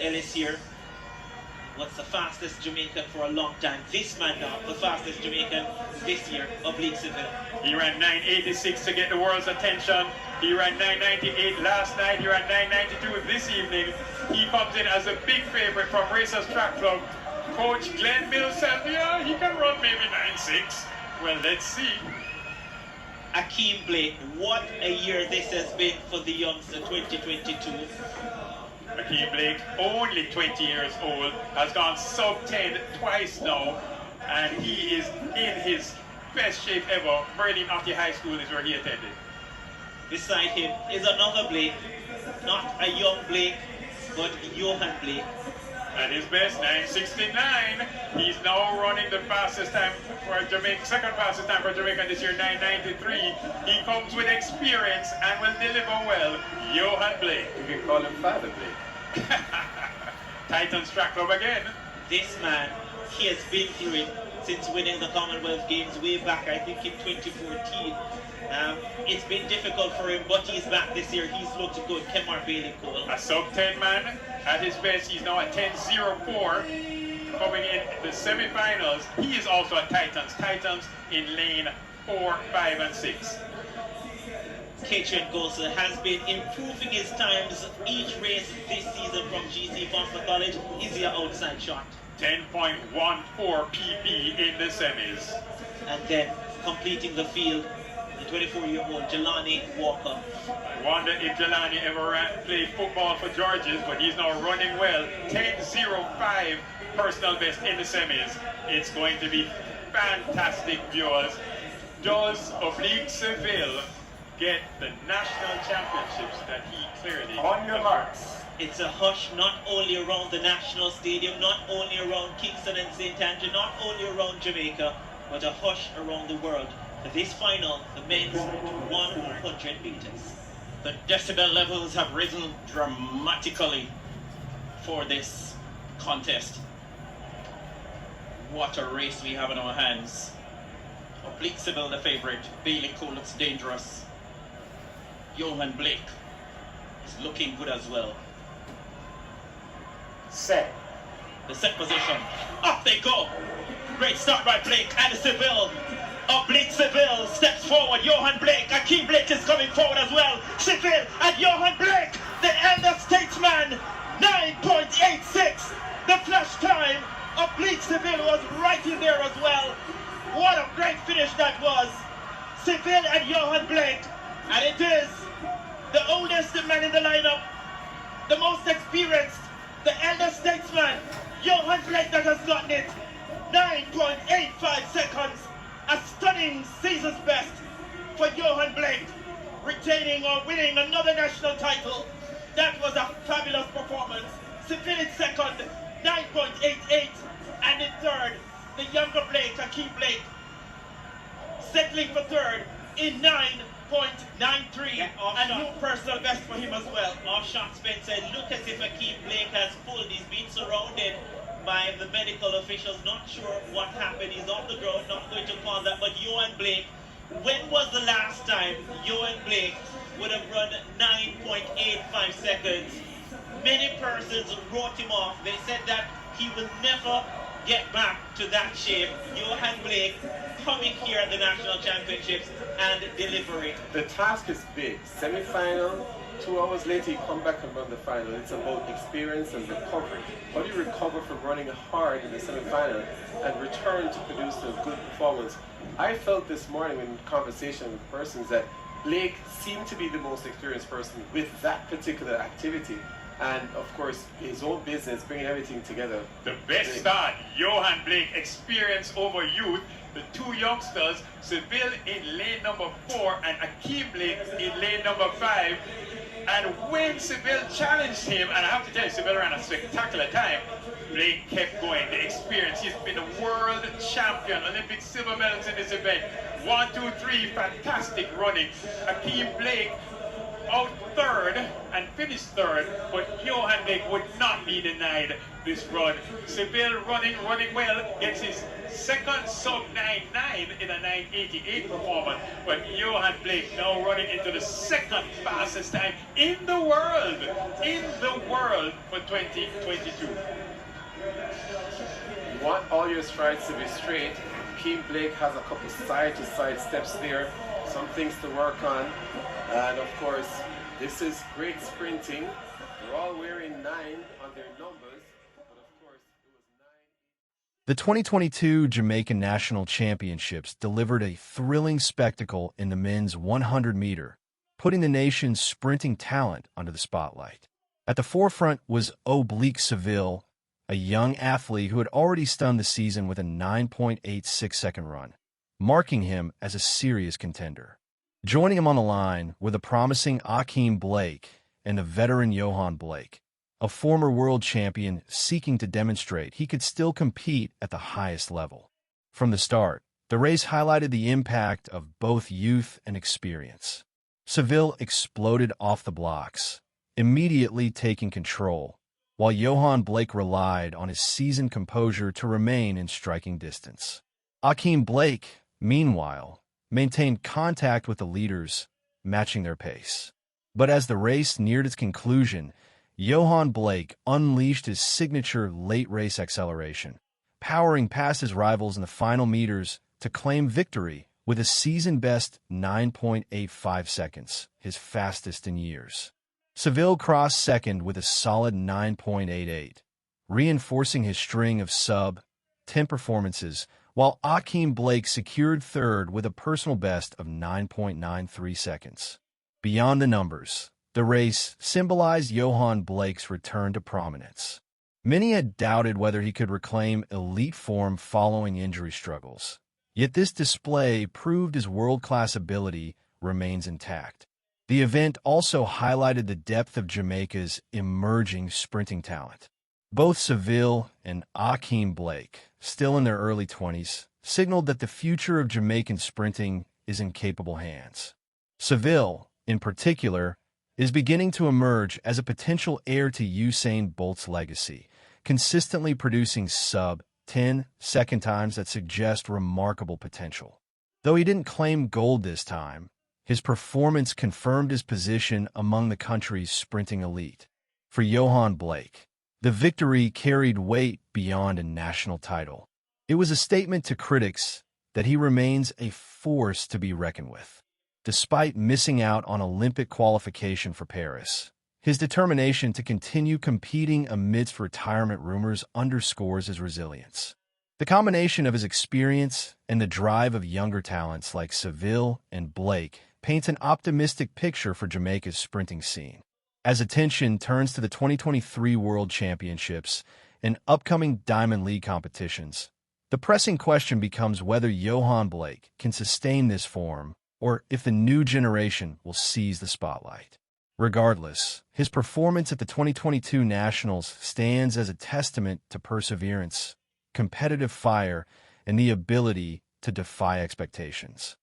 Ellis here. What's the fastest Jamaican for a long time? This man now, the fastest Jamaican this year, Oblique Seville. He ran 9.86 to get the world's attention. He ran 9.98 last night. He ran 9.92 this evening. He comes in as a big favorite from Racers Track Club. Coach Glenn Mills said, yeah, he can run maybe 9.6. Well, let's see. Akeem Blake, what a year this has been for the youngster, 2022. Akeem Blake, only 20 years old, has gone sub-10 twice now, and he is in his best shape ever. Merlin Aki High School is where he attended. Beside him is another Blake, not a young Blake, but Johan Blake. At his best, 9.69. He's now running the fastest time for Jamaica, second fastest time for Jamaica this year, 9.93. He comes with experience and will deliver well. Johan Blake. You can call him Father Blake. Titans Track Club again. This man, he has been through it since winning the Commonwealth Games way back, I think in 2014. It's been difficult for him, but he's back this year. He's looked good. Kemar Bailey Cole. A sub-10 man. At his best, he's now at 10.04. Coming in the semi-finals, he is also at Titans. Titans in lane 4, 5, and 6. Katrin Gosa has been improving his times each race this season from GC Boston College. Is your outside shot. 10.14 PB in the semis. And then completing the field, the 24-year-old Jelani Walker. I wonder if Jelani ever played football for Georges, but he's now running well. 10.05 personal best in the semis. It's going to be fantastic, viewers. Does Oblique Seville get the national championships that he clearly On your marks. It's a hush not only around the national stadium, not only around Kingston and St. Andrew, not only around Jamaica, but a hush around the world. For this final, the men's 100 meters. The decibel levels have risen dramatically for this contest. What a race we have in our hands. Oblique Seville the favorite, Bailey Cole looks dangerous. Johan Blake is looking good as well. Set. The set position, up they go. Great start by Blake and Seville. Oblique Seville steps forward. Johan Blake, Akeem Blake is coming forward as well. Seville and Johan Blake, the elder statesman, 9.86. The flash time. Oblique Seville was right in there as well. What a great finish that was. Seville and Johan Blake, and it is the oldest man in the lineup, the most experienced, the elder statesman, Johan Blake, that has gotten it. 9.85 seconds. A stunning season's best for Johan Blake, retaining or winning another national title. That was a fabulous performance. Seville in second, 9.88, and in third, the younger Blake, Akeem Blake, settling for third in 9.93, Yeah, and a new personal best for him as well. Off shot, Spencer. Look as if Akeem Blake has pulled. He's been surrounded by the medical officials, not sure what happened. He's on the ground, not going to call that. But Johan Blake, when was the last time Johan Blake would have run 9.85 seconds? Many persons wrote him off. They said that he will never get back to that shape. Johan Blake coming here at the National Championships and delivering. The task is big. Semi-final, 2 hours later you come back and run the final. It's about experience and recovery. How do you recover from running hard in the semi-final and return to produce a good performance? I felt this morning in conversation with persons that Blake seemed to be the most experienced person with that particular activity. And of course, his own business, bringing everything together. The best start, Johan Blake, experience over youth. The two youngsters, Seville in lane number 4 and Akeem Blake in lane number 5. And when Seville challenged him, and I have to tell you, Seville ran a spectacular time, Blake kept going. The experience, he's been a world champion, Olympic silver medals in this event. 1, 2, 3, fantastic running. Akeem Blake out third and finished third, but Johan Blake would not be denied this run. Seville running well, gets his second sub 9.9 in a 9.88 performance, but Johan Blake now running into the second fastest time in the world for 2022. You want all your strides to be straight. Akeem Blake has a couple side-to-side steps there, some things to work on, and of course, this is great sprinting. They're all wearing 9 on their numbers, but of course, it was 9. The 2022 Jamaican National Championships delivered a thrilling spectacle in the men's 100-meter, putting the nation's sprinting talent under the spotlight. At the forefront was Oblique Seville, a young athlete who had already stunned the season with a 9.86-second run, marking him as a serious contender. Joining him on the line were the promising Akeem Blake and the veteran Johan Blake, a former world champion seeking to demonstrate he could still compete at the highest level. From the start, the race highlighted the impact of both youth and experience. Seville exploded off the blocks, immediately taking control, while Johan Blake relied on his seasoned composure to remain in striking distance. Akeem Blake, meanwhile, maintained contact with the leaders, matching their pace. But as the race neared its conclusion, Johan Blake unleashed his signature late-race acceleration, powering past his rivals in the final meters to claim victory with a season-best 9.85 seconds, his fastest in years. Seville crossed second with a solid 9.88, reinforcing his string of sub-10 performances, while Akeem Blake secured third with a personal best of 9.93 seconds. Beyond the numbers, the race symbolized Johan Blake's return to prominence. Many had doubted whether he could reclaim elite form following injury struggles. Yet this display proved his world-class ability remains intact. The event also highlighted the depth of Jamaica's emerging sprinting talent. Both Seville and Akeem Blake, still in their early 20s, signaled that the future of Jamaican sprinting is in capable hands. Seville, in particular, is beginning to emerge as a potential heir to Usain Bolt's legacy, consistently producing sub-10 second times that suggest remarkable potential. Though he didn't claim gold this time, his performance confirmed his position among the country's sprinting elite. For Johan Blake, the victory carried weight beyond a national title. It was a statement to critics that he remains a force to be reckoned with. Despite missing out on Olympic qualification for Paris, his determination to continue competing amidst retirement rumors underscores his resilience. The combination of his experience and the drive of younger talents like Seville and Blake paints an optimistic picture for Jamaica's sprinting scene. As attention turns to the 2023 World Championships and upcoming Diamond League competitions, the pressing question becomes whether Johan Blake can sustain this form or if the new generation will seize the spotlight. Regardless, his performance at the 2022 Nationals stands as a testament to perseverance, competitive fire, and the ability to defy expectations.